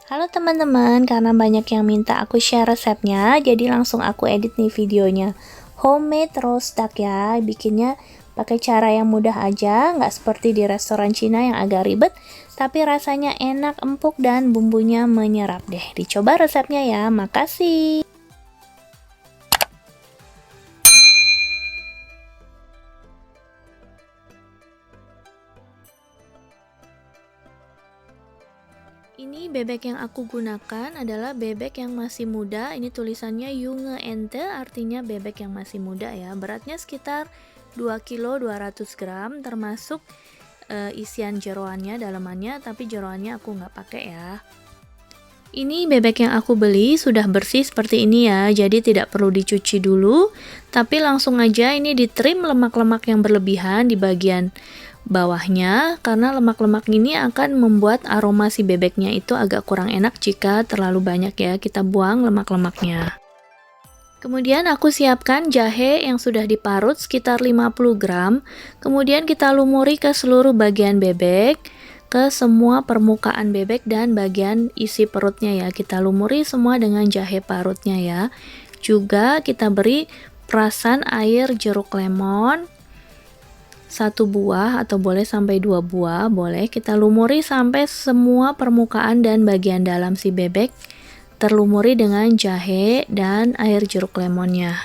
Halo teman-teman, karena banyak yang minta aku share resepnya, jadi langsung aku edit nih videonya. Homemade roast duck ya, bikinnya pakai cara yang mudah aja, nggak seperti di restoran Cina yang agak ribet, tapi rasanya enak, empuk, dan bumbunya menyerap deh. Dicoba resepnya ya, makasih. Ini bebek yang aku gunakan adalah bebek yang masih muda. Ini tulisannya Junge Ente, artinya bebek yang masih muda ya. Beratnya sekitar 2 kilo 200 gram, termasuk isian jeroannya, dalamannya, tapi jeroannya aku nggak pakai ya. Ini bebek yang aku beli sudah bersih seperti ini ya, jadi tidak perlu dicuci dulu, tapi langsung aja ini ditrim lemak-lemak yang berlebihan di bagian bawahnya, karena lemak-lemak ini akan membuat aroma si bebeknya itu agak kurang enak jika terlalu banyak ya, kita buang lemak-lemaknya. Kemudian aku siapkan jahe yang sudah diparut sekitar 50 gram, kemudian kita lumuri ke seluruh bagian bebek, ke semua permukaan bebek dan bagian isi perutnya ya, kita lumuri semua dengan jahe parutnya ya. Juga kita beri perasan air jeruk lemon 1 buah atau boleh sampai 2 buah, boleh kita lumuri sampai semua permukaan dan bagian dalam si bebek terlumuri dengan jahe dan air jeruk lemonnya.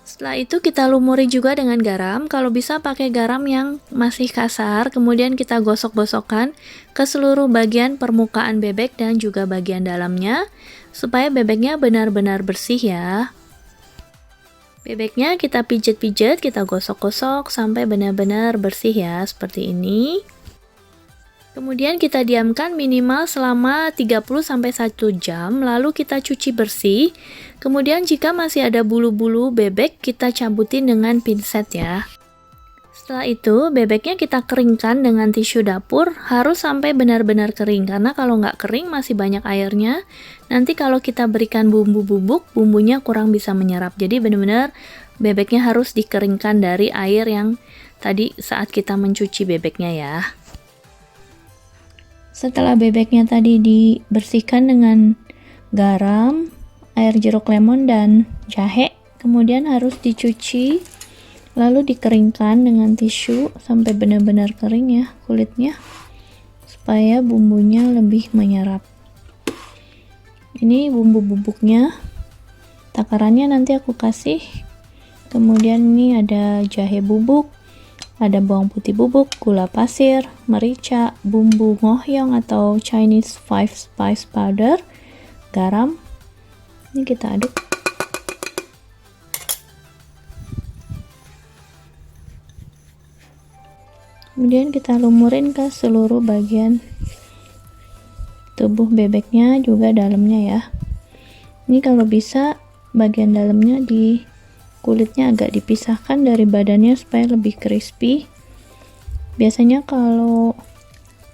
Setelah itu kita lumuri juga dengan garam, kalau bisa pakai garam yang masih kasar, kemudian kita gosok-gosokkan ke seluruh bagian permukaan bebek dan juga bagian dalamnya, supaya bebeknya benar-benar bersih ya. Bebeknya kita pijet-pijet, kita gosok-gosok sampai benar-benar bersih ya, seperti ini. Kemudian kita diamkan minimal selama 30-1 jam, lalu kita cuci bersih. Kemudian jika masih ada bulu-bulu bebek, kita cabutin dengan pinset ya. Setelah itu, bebeknya kita keringkan dengan tisu dapur, harus sampai benar-benar kering, karena kalau nggak kering masih banyak airnya. Nanti kalau kita berikan bumbu bubuk, bumbunya kurang bisa menyerap. Jadi benar-benar bebeknya harus dikeringkan dari air yang tadi saat kita mencuci bebeknya ya. Setelah bebeknya tadi dibersihkan dengan garam, air jeruk lemon, dan jahe, kemudian harus dicuci, lalu dikeringkan dengan tisu sampai benar-benar kering ya kulitnya, supaya bumbunya lebih menyerap. Ini bumbu bubuknya, takarannya nanti aku kasih. Kemudian ini ada jahe bubuk, ada bawang putih bubuk, gula pasir, merica, bumbu ngohyong atau Chinese 5 spice powder, garam. Ini kita aduk. Kemudian kita lumurin ke seluruh bagian tubuh bebeknya, juga dalamnya ya. Ini kalau bisa bagian dalamnya di kulitnya agak dipisahkan dari badannya supaya lebih crispy. Biasanya kalau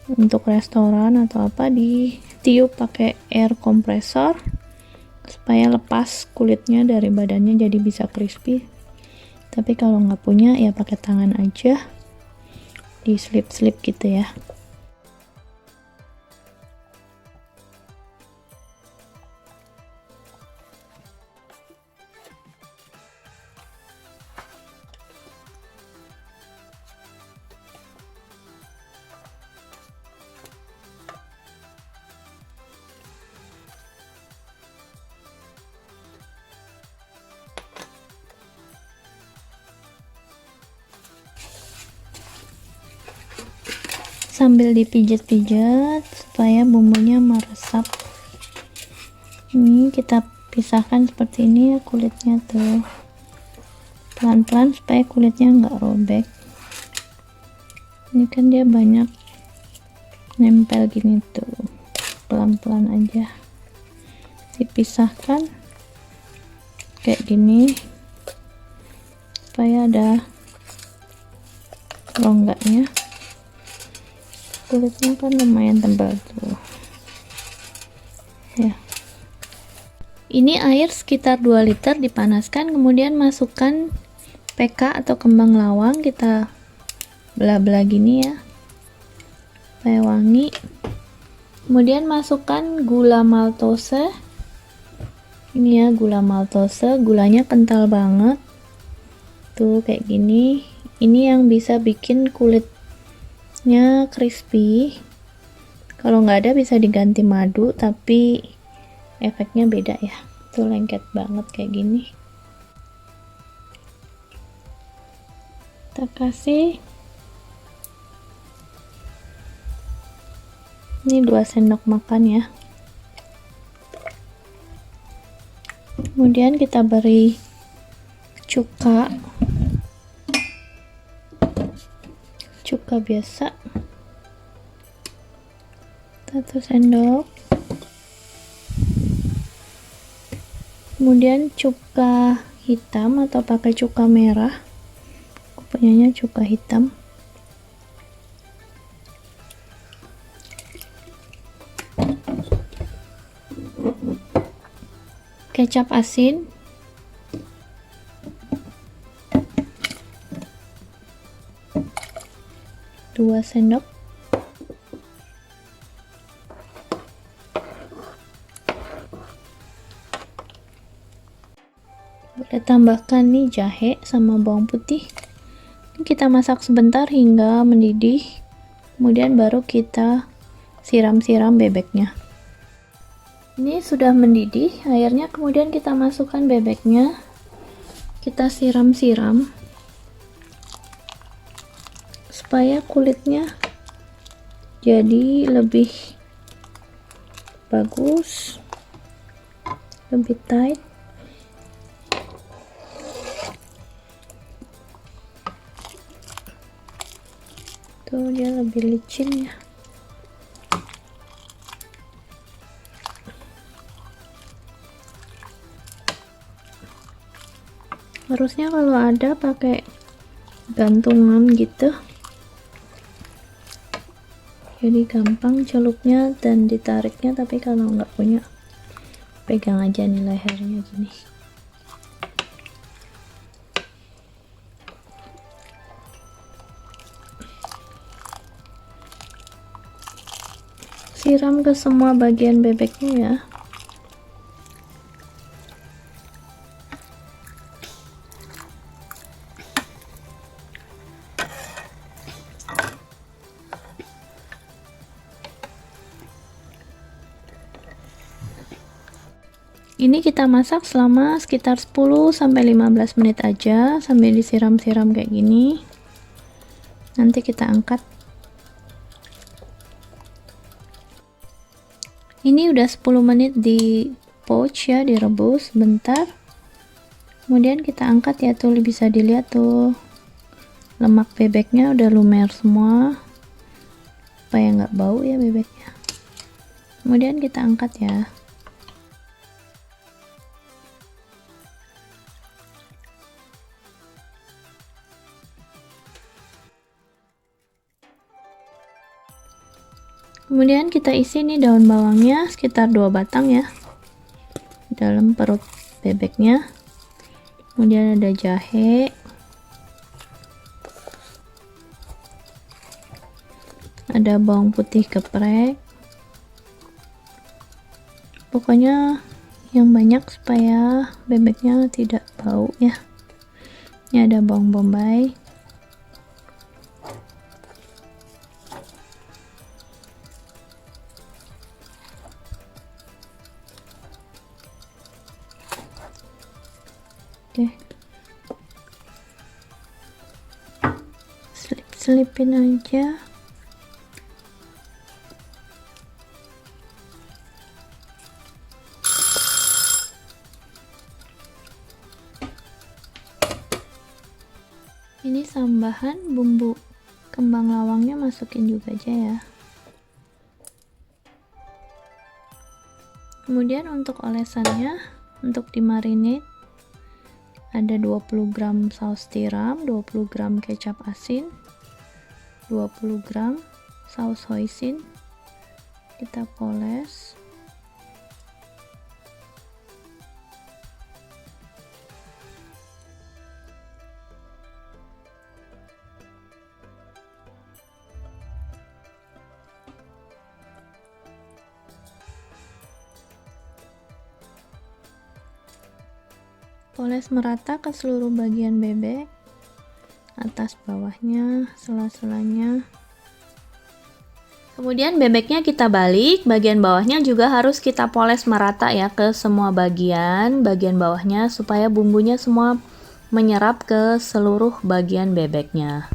untuk restoran atau apa ditiup pakai air compressor supaya lepas kulitnya dari badannya, jadi bisa crispy. Tapi kalau nggak punya ya pakai tangan aja, di slip-slip gitu ya. Sambil dipijat-pijat supaya bumbunya meresap. Ini kita pisahkan seperti ini ya kulitnya tuh, pelan-pelan supaya kulitnya nggak robek. Ini kan dia banyak nempel gini tuh, pelan-pelan aja dipisahkan kayak gini supaya ada rongganya. Kulitnya kan lumayan tebal tuh ya. Ini air sekitar 2 liter dipanaskan, kemudian masukkan PK atau kembang lawang, kita belah-belah gini ya supaya wangi. Kemudian masukkan gula maltose. Ini ya gula maltose, gulanya kental banget. Tuh kayak gini. Ini yang bisa bikin kulitnya crispy. Kalau nggak ada bisa diganti madu, tapi efeknya beda ya. Tuh lengket banget kayak gini. Kita kasih ini 2 sendok makan ya. Kemudian kita beri cuka biasa 1 sendok. Kemudian cuka hitam atau pakai cuka merah, aku punyanya cuka hitam. Kecap asin, dua sendok. Boleh tambahkan nih jahe sama bawang putih. Ini kita masak sebentar hingga mendidih, kemudian baru kita siram-siram bebeknya. Ini sudah mendidih airnya, kemudian kita masukkan bebeknya, kita siram-siram supaya kulitnya jadi lebih bagus, lebih tight. Tuh dia lebih licin ya. Harusnya kalau ada pakai gantungan gitu, jadi gampang celupnya dan ditariknya, tapi kalau nggak punya pegang aja nih lehernya gini. Siram ke semua bagian bebeknya ya. Ini kita masak selama sekitar 10-15 menit aja sambil disiram-siram kayak gini. Nanti kita angkat. Ini udah 10 menit di poach ya, direbus bentar. Kemudian kita angkat ya, tuh bisa dilihat tuh lemak bebeknya udah lumer semua supaya nggak bau ya bebeknya. Kemudian kita angkat ya. Kemudian kita isi nih daun bawangnya sekitar 2 batang ya dalam perut bebeknya. Kemudian ada jahe, ada bawang putih geprek, pokoknya yang banyak supaya bebeknya tidak bau ya. Ini ada bawang bombay, oke, selipin aja. Ini tambahan bumbu kembang lawangnya masukin juga aja ya. Kemudian untuk olesannya, untuk dimarinate ada 20 gram saus tiram, 20 gram kecap asin, 20 gram saus hoisin. Kita poles. Poles merata ke seluruh bagian bebek, atas bawahnya, sela-selanya. Kemudian bebeknya kita balik, bagian bawahnya juga harus kita poles merata ya ke semua bagian bawahnya supaya bumbunya semua menyerap ke seluruh bagian bebeknya.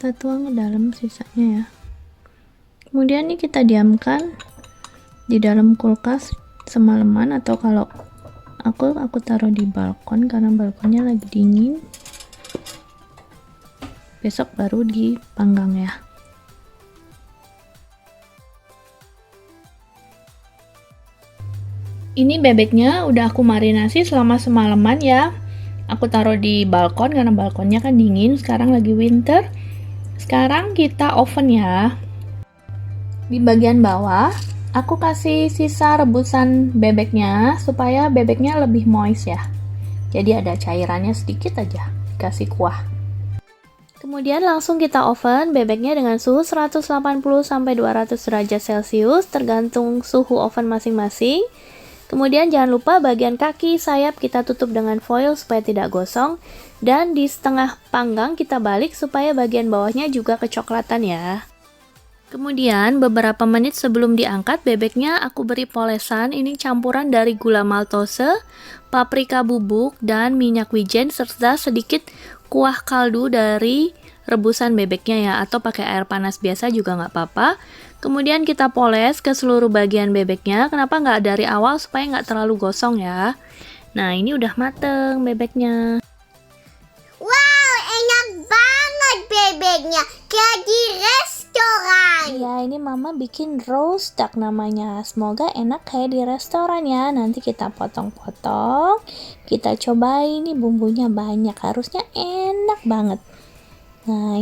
Kita tuang ke dalam sisanya ya. Kemudian ini kita diamkan di dalam kulkas semalaman, atau kalau aku taruh di balkon karena balkonnya lagi dingin. Besok baru dipanggang ya. Ini bebeknya udah aku marinasi selama semalaman ya. Aku taruh di balkon karena balkonnya kan dingin, sekarang lagi winter. Sekarang kita oven ya. Di bagian bawah aku kasih sisa rebusan bebeknya supaya bebeknya lebih moist ya. Jadi ada cairannya sedikit aja, kasih kuah. Kemudian langsung kita oven bebeknya dengan suhu 180 sampai 200 derajat Celcius tergantung suhu oven masing-masing. Kemudian jangan lupa bagian kaki sayap kita tutup dengan foil supaya tidak gosong, dan di setengah panggang kita balik supaya bagian bawahnya juga kecoklatan ya. Kemudian beberapa menit sebelum diangkat, bebeknya aku beri polesan. Ini campuran dari gula maltose, paprika bubuk, dan minyak wijen serta sedikit kuah kaldu dari rebusan bebeknya ya, atau pakai air panas biasa juga nggak apa-apa. Kemudian kita poles ke seluruh bagian bebeknya. Kenapa nggak dari awal? Supaya nggak terlalu gosong ya. Nah, ini udah mateng bebeknya. Wow, enak banget bebeknya, kayak di restoran. Ya, ini mama bikin roast duck namanya. Semoga enak kayak di restoran ya. Nanti kita potong-potong, kita cobain. Ini bumbunya banyak, harusnya enak banget. Nah,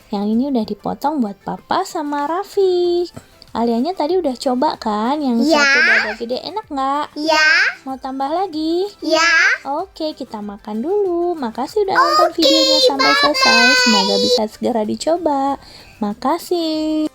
yang ini udah dipotong buat papa sama Raffi. Alianya tadi udah coba kan yang satu dada gede, enak nggak? Ya. Mau tambah lagi? Ya. Oke, kita makan dulu. Makasih udah nonton videonya sampai selesai. Semoga bisa segera dicoba. Makasih.